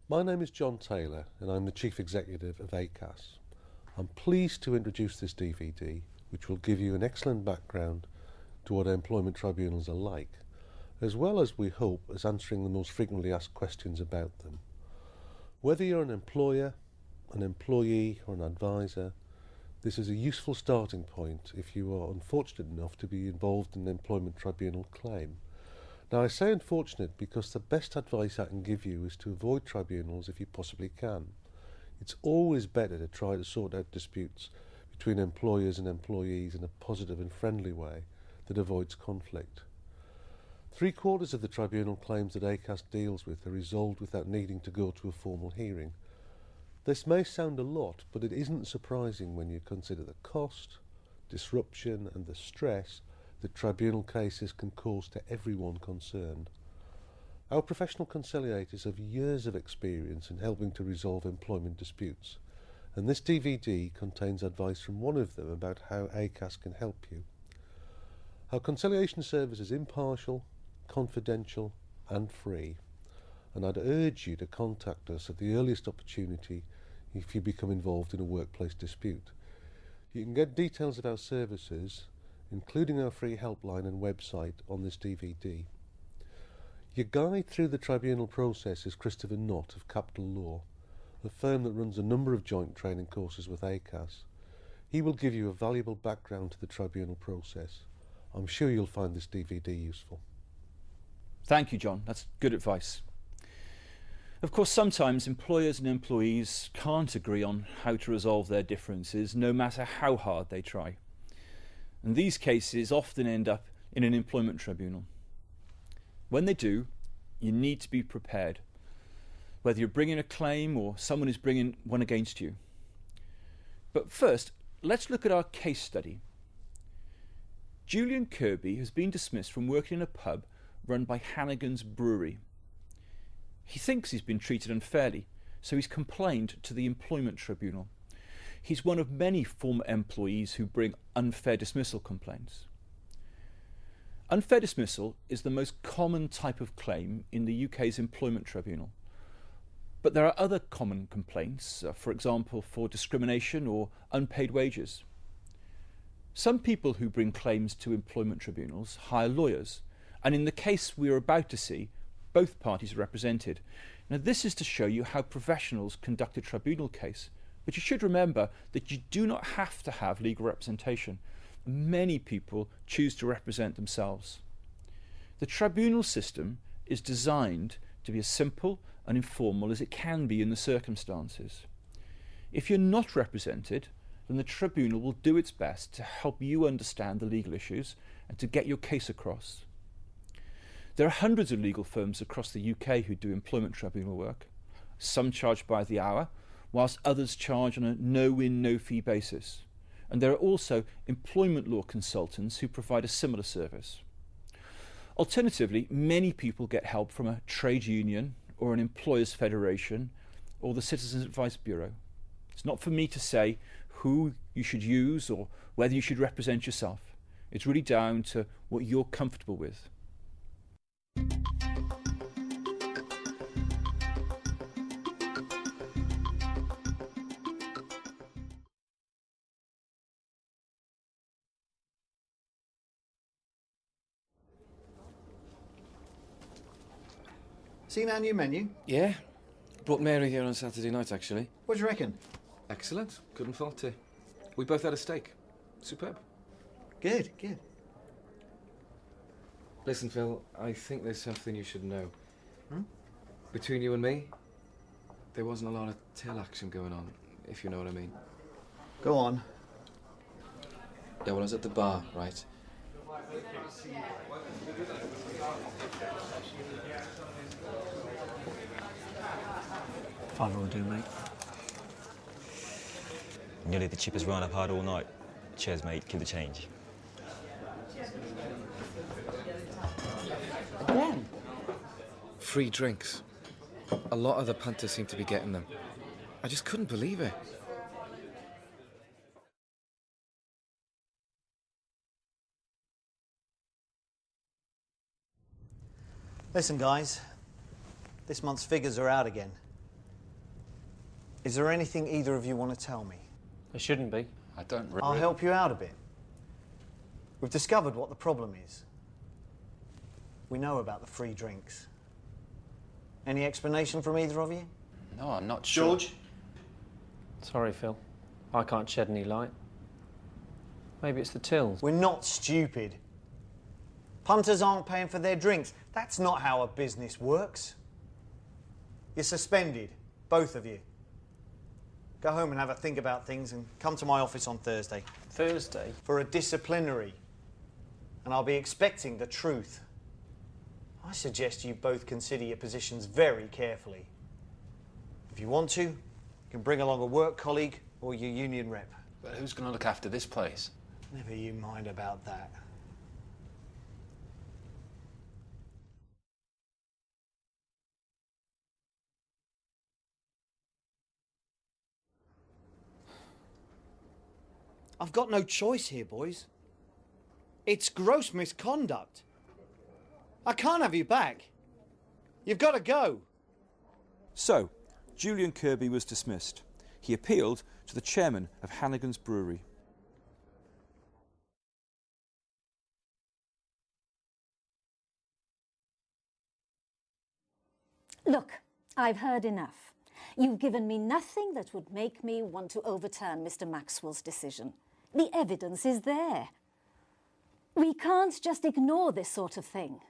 My name is John Taylor and I'm the Chief Executive of ACAS. I'm pleased to introduce this DVD, which will give you an excellent background to what employment tribunals are like, as well as, we hope, as answering the most frequently asked questions about them. Whether you're an employer, an employee or an advisor, this is a useful starting point if you are unfortunate enough to be involved in an employment tribunal claim. Now, I say unfortunate because the best advice I can give you is to avoid tribunals if you possibly can. It's always better to try to sort out disputes between employers and employees in a positive and friendly way that avoids conflict. 3/4 of the tribunal claims that ACAS deals with are resolved without needing to go to a formal hearing. This may sound a lot, but it isn't surprising when you consider the cost, disruption and the stress that tribunal cases can cause to everyone concerned. Our professional conciliators have years of experience in helping to resolve employment disputes, and this DVD contains advice from one of them about how ACAS can help you. Our conciliation service is impartial, confidential and free, and I'd urge you to contact us at the earliest opportunity if you become involved in a workplace dispute. You can get details of our services, including our free helpline and website, on this DVD. Your guide through the tribunal process is Christoper Nott of Capital Law, a firm that runs a number of joint training courses with ACAS. He will give you a valuable background to the tribunal process. I'm sure you'll find this DVD useful. Thank you, John. That's good advice. Of course, sometimes employers and employees can't agree on how to resolve their differences, no matter how hard they try. And these cases often end up in an employment tribunal. When they do, you need to be prepared, whether you're bringing a claim or someone is bringing one against you. But first, let's look at our case study. Julian Kirby has been dismissed from working in a pub run by Hannigan's Brewery. He thinks he's been treated unfairly, so he's complained to the Employment Tribunal. He's one of many former employees who bring unfair dismissal complaints. Unfair dismissal is the most common type of claim in the UK's Employment Tribunal. But there are other common complaints, for example, for discrimination or unpaid wages. Some people who bring claims to employment tribunals hire lawyers, and in the case we are about to see, both parties are represented. Now, this is to show you how professionals conduct a tribunal case, but you should remember that you do not have to have legal representation. Many people choose to represent themselves. The tribunal system is designed to be as simple and informal as it can be in the circumstances. If you're not represented, then the tribunal will do its best to help you understand the legal issues and to get your case across. There are hundreds of legal firms across the UK who do employment tribunal work. Some charge by the hour, whilst others charge on a no-win, no-fee basis. And there are also employment law consultants who provide a similar service. Alternatively, many people get help from a trade union or an employers' federation or the Citizens Advice Bureau. It's not for me to say who you should use or whether you should represent yourself. It's really down to what you're comfortable with. Seen our new menu? Yeah. Brought Mary here on Saturday night, actually. What do you reckon? Excellent. Couldn't fault it. We both had a steak. Superb. Good, good. Listen, Phil, I think there's something you should know. Between you and me, there wasn't a lot of tail action going on, if you know what I mean. Go on. Yeah, well, I was at the bar, right? Father will do, mate. Nearly the cheapest round I've had all night. Cheers, mate. Keep the change. Again? Free drinks. A lot of the punters seem to be getting them. I just couldn't believe it. Listen, guys. This month's figures are out again. Is there anything either of you want to tell me? There shouldn't be. I don't really... I'll help you out a bit. We've discovered what the problem is. We know about the free drinks. Any explanation from either of you? No, I'm not sure. George? Sorry, Phil. I can't shed any light. Maybe it's the tills. We're not stupid. Punters aren't paying for their drinks. That's not how a business works. You're suspended, both of you. Go home and have a think about things and come to my office on Thursday. Thursday? For a disciplinary. And I'll be expecting the truth. I suggest you both consider your positions very carefully. If you want to, you can bring along a work colleague or your union rep. But who's going to look after this place? Never you mind about that. I've got no choice here, boys. It's gross misconduct. I can't have you back. You've got to go. So, Julian Kirby was dismissed. He appealed to the chairman of Hannigan's Brewery. Look, I've heard enough. You've given me nothing that would make me want to overturn Mr. Maxwell's decision. The evidence is there. We can't just ignore this sort of thing.